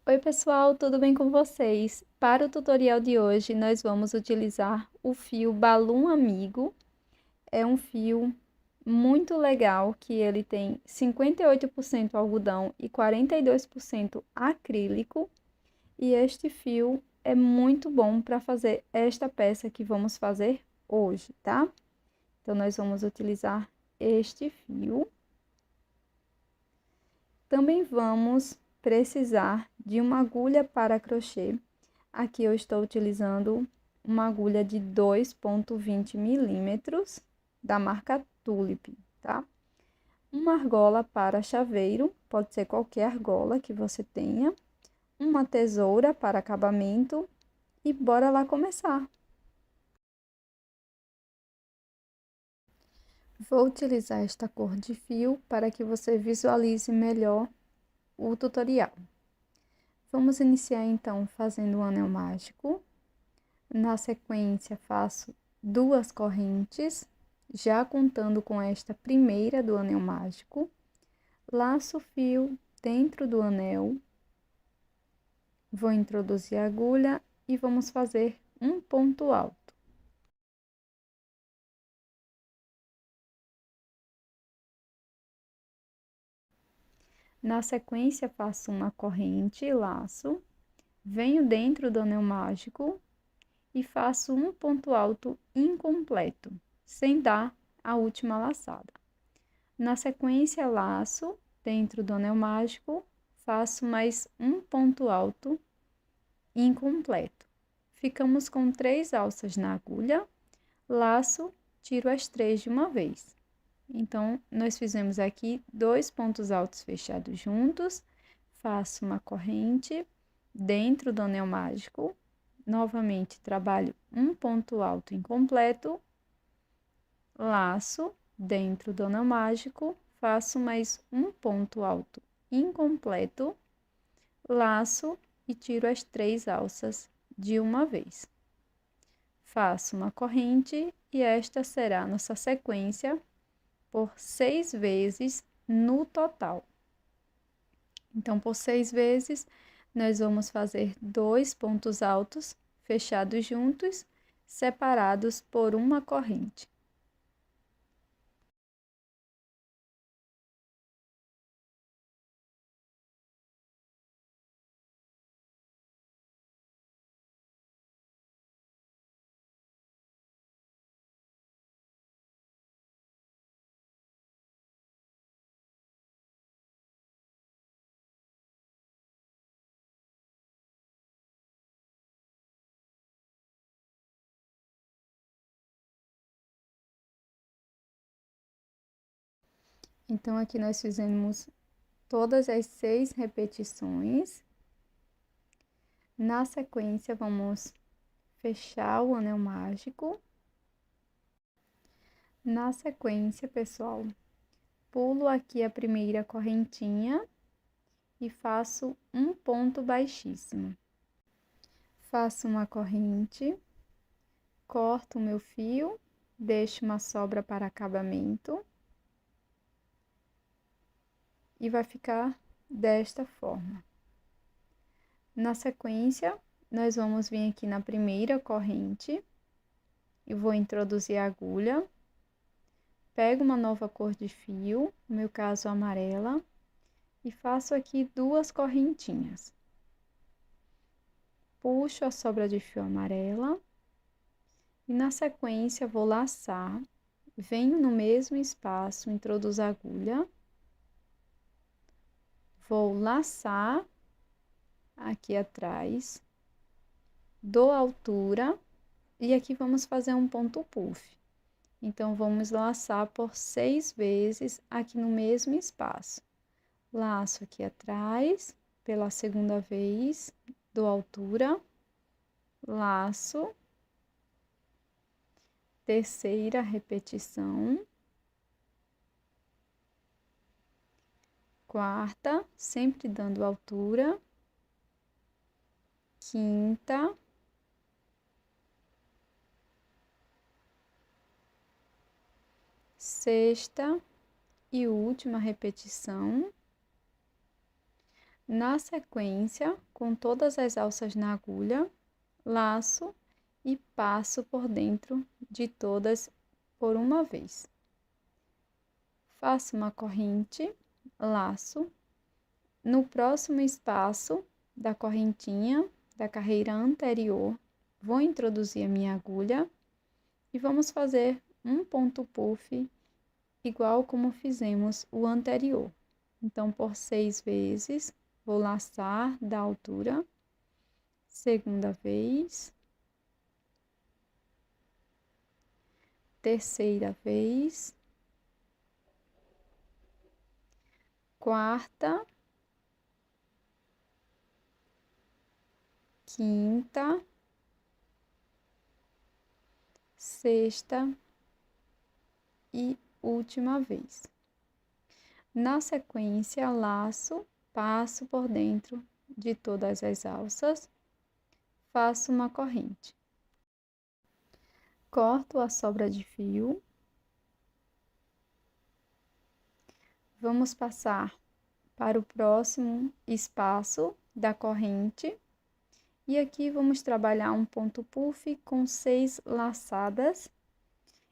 Oi pessoal, tudo bem com vocês? Para o tutorial de hoje, nós vamos utilizar o fio Balloon Amigo. É um fio muito legal, que ele tem 58% algodão e 42% acrílico. E este fio é muito bom para fazer esta peça que vamos fazer hoje, tá? Então, nós vamos utilizar este fio. Também vamos precisar de uma agulha para crochê. Aqui eu estou utilizando uma agulha de 2,20 milímetros da marca Tulip, tá? Uma argola para chaveiro, pode ser qualquer argola que você tenha. Uma tesoura para acabamento e bora lá começar. Vou utilizar esta cor de fio para que você visualize melhor o tutorial. Vamos iniciar então fazendo um anel mágico. Na sequência, faço 2 correntes, já contando com esta primeira do anel mágico. Laço o fio dentro do anel. Vou introduzir a agulha e vamos fazer um ponto alto. Na sequência, faço uma corrente e laço. Venho dentro do anel mágico e faço um ponto alto incompleto, sem dar a última laçada. Na sequência, laço dentro do anel mágico, faço mais um ponto alto incompleto. Ficamos com 3 alças na agulha, laço, tiro as 3 de uma vez. Então, nós fizemos aqui 2 pontos altos fechados juntos, faço uma corrente dentro do anel mágico, novamente trabalho um ponto alto incompleto, laço dentro do anel mágico, faço mais um ponto alto incompleto, laço e tiro as 3 alças de uma vez. Faço uma corrente e esta será a nossa sequência por 6 vezes no total. Então, por 6 vezes, nós vamos fazer 2 pontos altos fechados juntos, separados por uma corrente. Então, aqui nós fizemos todas as 6 repetições. Na sequência, vamos fechar o anel mágico. Na sequência, pessoal, pulo aqui a primeira correntinha e faço um ponto baixíssimo. Faço uma corrente, corto o meu fio, deixo uma sobra para acabamento e vai ficar desta forma. Na sequência, nós vamos vir aqui na primeira corrente e vou introduzir a agulha. Pego uma nova cor de fio, no meu caso amarela, e faço aqui 2 correntinhas. Puxo a sobra de fio amarela e na sequência vou laçar, venho no mesmo espaço, introduzo a agulha, vou laçar aqui atrás, dou altura e aqui vamos fazer um ponto puff. Então, vamos laçar por 6 vezes aqui no mesmo espaço. Laço aqui atrás, pela segunda vez, dou altura, laço, terceira repetição, quarta, sempre dando altura, quinta, sexta e última repetição. Na sequência, com todas as alças na agulha, laço e passo por dentro de todas por uma vez. Faço uma corrente, laço. No próximo espaço da correntinha da carreira anterior, vou introduzir a minha agulha e vamos fazer um ponto puff igual como fizemos o anterior. Então, por 6 vezes, vou laçar da altura, segunda vez, terceira vez, quarta, quinta, sexta e última vez. Na sequência, laço, passo por dentro de todas as alças, faço uma corrente. Corto a sobra de fio. Vamos passar para o próximo espaço da corrente. E aqui vamos trabalhar um ponto puff com 6 laçadas.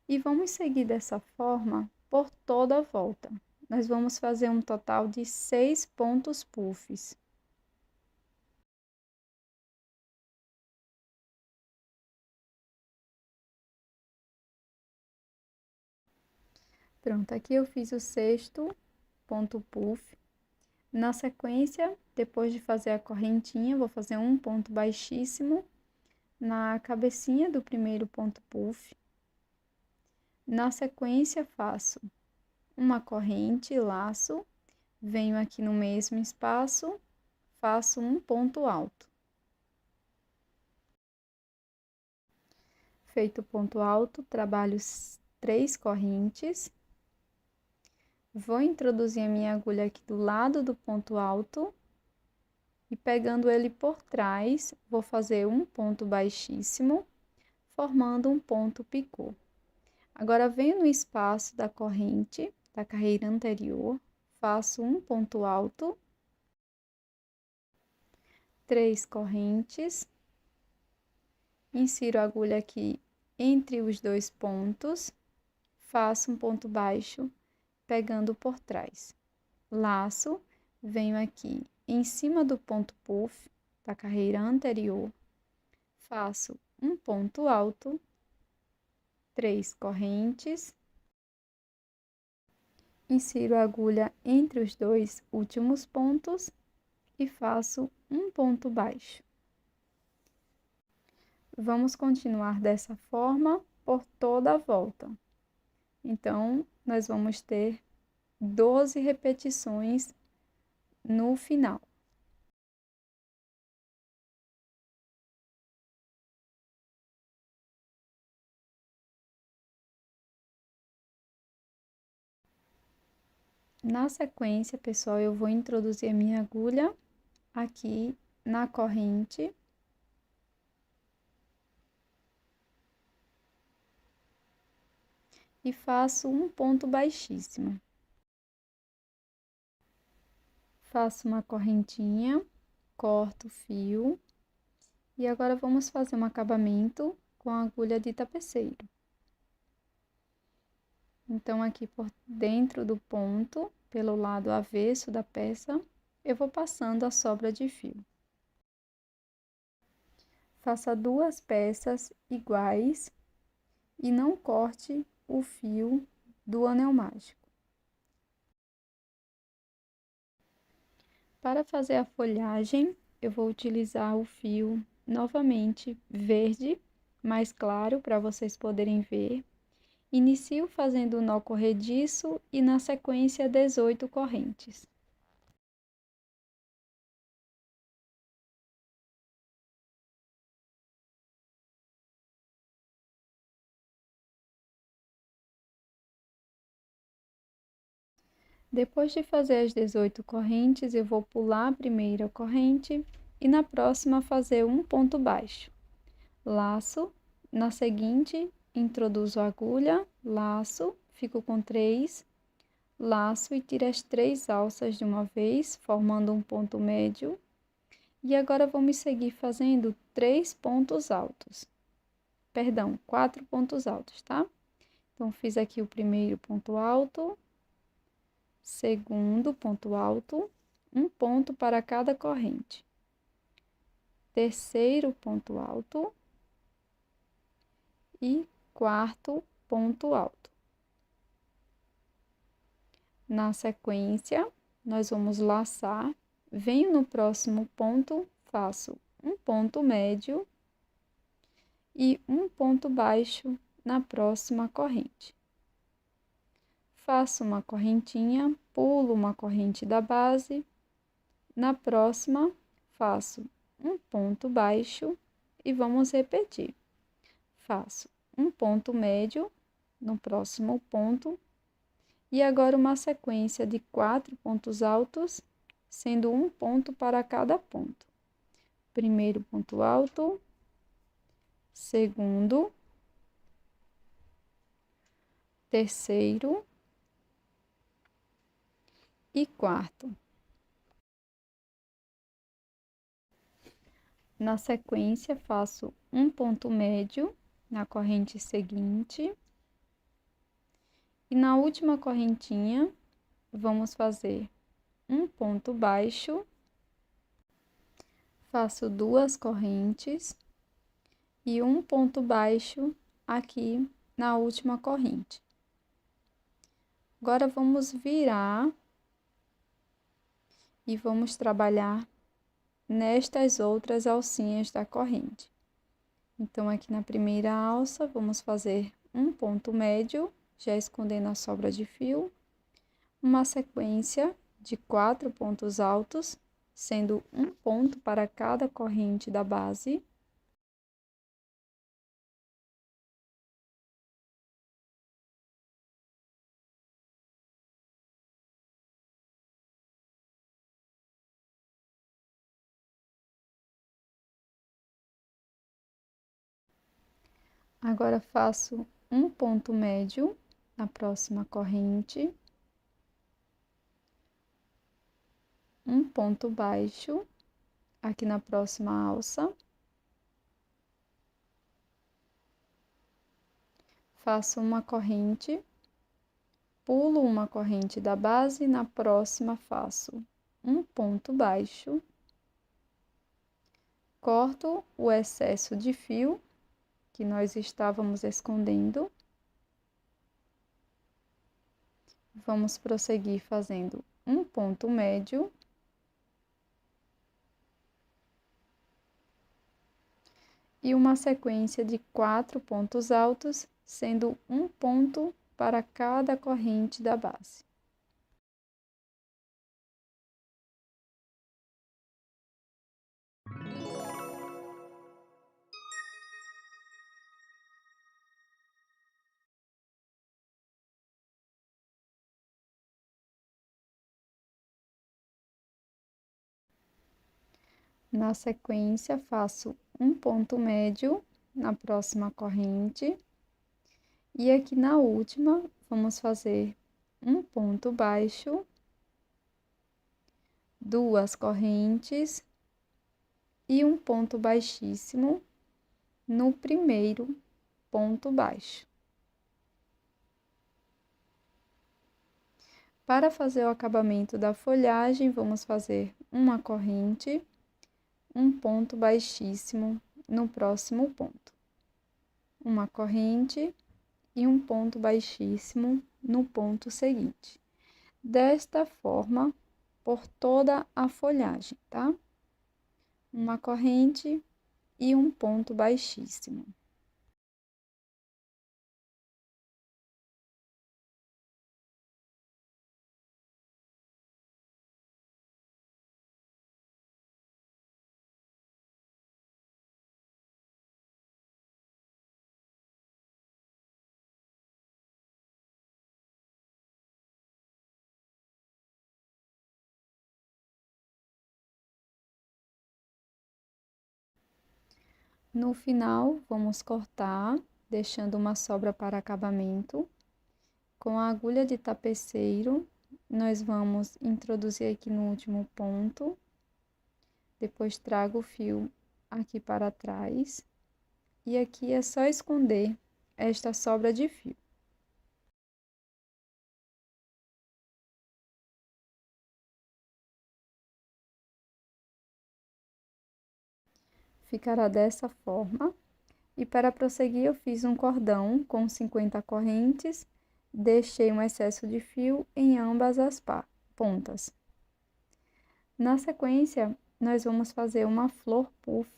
E vamos seguir dessa forma por toda a volta. Nós vamos fazer um total de 6 pontos puffs. Pronto, aqui eu fiz o 6º ponto puff. Na sequência, depois de fazer a correntinha, vou fazer um ponto baixíssimo na cabecinha do primeiro ponto puff. Na sequência, faço uma corrente, laço, venho aqui no mesmo espaço, faço um ponto alto. Feito o ponto alto, trabalho 3 correntes. Vou introduzir a minha agulha aqui do lado do ponto alto e pegando ele por trás, vou fazer um ponto baixíssimo, formando um ponto picô. Agora, venho no espaço da corrente da carreira anterior, faço um ponto alto, 3 correntes, insiro a agulha aqui entre os 2 pontos, faço um ponto baixo, pegando por trás. Laço, venho aqui em cima do ponto puff da carreira anterior, faço um ponto alto, 3 correntes, insiro a agulha entre os 2 últimos pontos e faço um ponto baixo. Vamos continuar dessa forma por toda a volta. Então, nós vamos ter 12 repetições no final. Na sequência, pessoal, eu vou introduzir a minha agulha aqui na corrente. E faço um ponto baixíssimo. Faço uma correntinha, corto o fio. E agora vamos fazer um acabamento com a agulha de tapeceiro. Então, aqui por dentro do ponto, pelo lado avesso da peça, eu vou passando a sobra de fio. Faça 2 peças iguais e não corte o fio do anel mágico. Para fazer a folhagem, eu vou utilizar o fio novamente verde, mais claro, para vocês poderem ver. Inicio fazendo o nó corrediço e na sequência 18 correntes. Depois de fazer as 18 correntes, eu vou pular a primeira corrente e na próxima fazer um ponto baixo. Laço, na seguinte, introduzo a agulha, laço, fico com 3, laço e tire as 3 alças de uma vez, formando um ponto médio. E agora vamos seguir fazendo 3 pontos altos. Perdão, 4 pontos altos, tá? Então, fiz aqui o primeiro ponto alto, segundo ponto alto, um ponto para cada corrente. Terceiro ponto alto e quarto ponto alto. Na sequência, nós vamos laçar, venho no próximo ponto, faço um ponto médio e um ponto baixo na próxima corrente. Faço uma correntinha, pulo uma corrente da base, na próxima faço um ponto baixo e vamos repetir. Faço um ponto médio no próximo ponto e agora uma sequência de 4 pontos altos, sendo um ponto para cada ponto. Primeiro ponto alto, segundo, terceiro e quarto. Na sequência, faço um ponto médio na corrente seguinte. E na última correntinha, vamos fazer um ponto baixo. Faço 2 correntes e um ponto baixo aqui na última corrente. Agora, vamos virar e vamos trabalhar nestas outras alcinhas da corrente. Então, aqui na primeira alça, vamos fazer um ponto médio, já escondendo a sobra de fio, uma sequência de 4 pontos altos, sendo um ponto para cada corrente da base. Agora, faço um ponto médio na próxima corrente, um ponto baixo aqui na próxima alça, faço uma corrente, pulo uma corrente da base, na próxima faço um ponto baixo, corto o excesso de fio que nós estávamos escondendo. Vamos prosseguir fazendo um ponto médio. E uma sequência de 4 pontos altos, sendo um ponto para cada corrente da base. Na sequência, faço um ponto médio na próxima corrente. E aqui na última, vamos fazer um ponto baixo, 2 correntes e um ponto baixíssimo no primeiro ponto baixo. Para fazer o acabamento da folhagem, vamos fazer uma corrente, um ponto baixíssimo no próximo ponto. Uma corrente e um ponto baixíssimo no ponto seguinte. Desta forma, por toda a folhagem, tá? Uma corrente e um ponto baixíssimo. No final, vamos cortar, deixando uma sobra para acabamento. Com a agulha de tapeceiro, nós vamos introduzir aqui no último ponto, depois trago o fio aqui para trás, e aqui é só esconder esta sobra de fio. Ficará dessa forma. E para prosseguir, eu fiz um cordão com 50 correntes, deixei um excesso de fio em ambas as pontas. Na sequência, nós vamos fazer uma flor puff.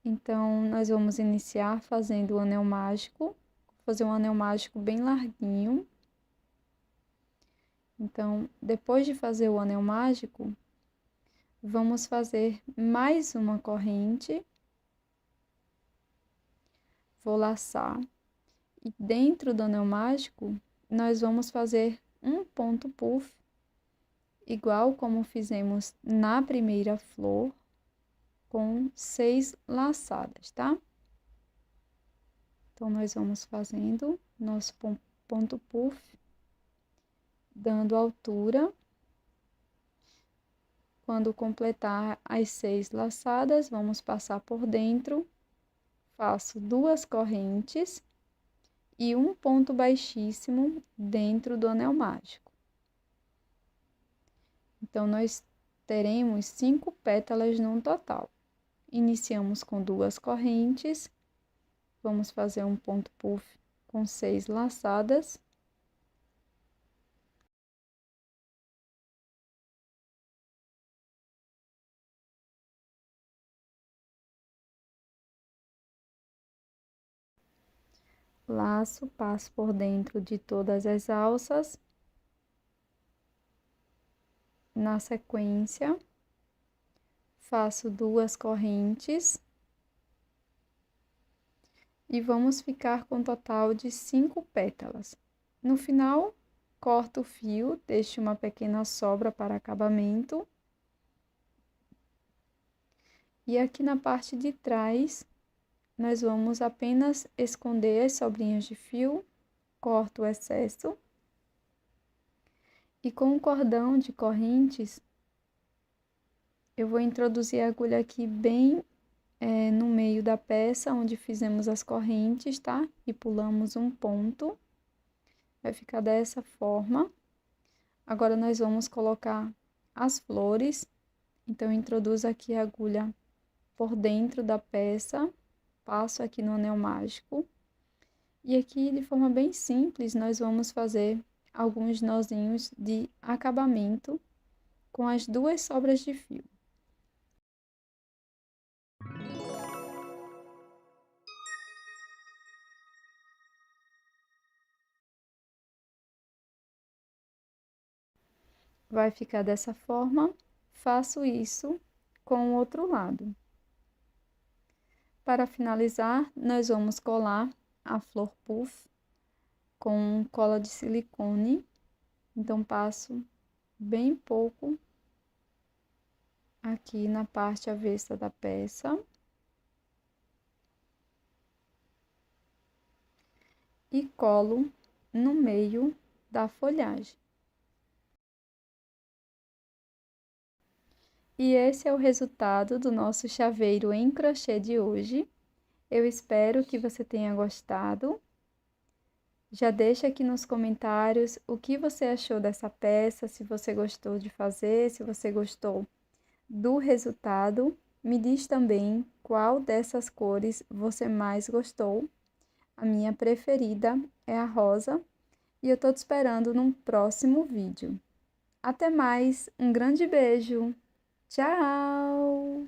Então, nós vamos iniciar fazendo o anel mágico, vou fazer um anel mágico bem larguinho. Então, depois de fazer o anel mágico, vamos fazer mais uma corrente. Vou laçar. E dentro do anel mágico, nós vamos fazer um ponto puff, igual como fizemos na primeira flor, com 6 laçadas, tá? Então, nós vamos fazendo nosso ponto puff, dando altura. Quando completar as 6 laçadas, vamos passar por dentro, faço 2 correntes e um ponto baixíssimo dentro do anel mágico. Então, nós teremos 5 pétalas no total. Iniciamos com 2 correntes, vamos fazer um ponto puff com 6 laçadas. Laço, passo por dentro de todas as alças. Na sequência, faço 2 correntes e vamos ficar com um total de 5 pétalas. No final, corto o fio, deixo uma pequena sobra para acabamento. E aqui na parte de trás, nós vamos apenas esconder as sobrinhas de fio, corto o excesso. E com o cordão de correntes, eu vou introduzir a agulha aqui bem no meio da peça, onde fizemos as correntes, tá? E pulamos um ponto. Vai ficar dessa forma. Agora, nós vamos colocar as flores. Então, eu introduzo aqui a agulha por dentro da peça, passo aqui no anel mágico. E aqui, de forma bem simples, nós vamos fazer alguns nozinhos de acabamento com as 2 sobras de fio. Vai ficar dessa forma, faço isso com o outro lado. Para finalizar, nós vamos colar a flor puff com cola de silicone. Então, passo bem pouco aqui na parte avessa da peça. E colo no meio da folhagem. E esse é o resultado do nosso chaveiro em crochê de hoje. Eu espero que você tenha gostado. Já deixa aqui nos comentários o que você achou dessa peça, se você gostou de fazer, se você gostou do resultado. Me diz também qual dessas cores você mais gostou. A minha preferida é a rosa e eu tô te esperando num próximo vídeo. Até mais, um grande beijo! Tchau!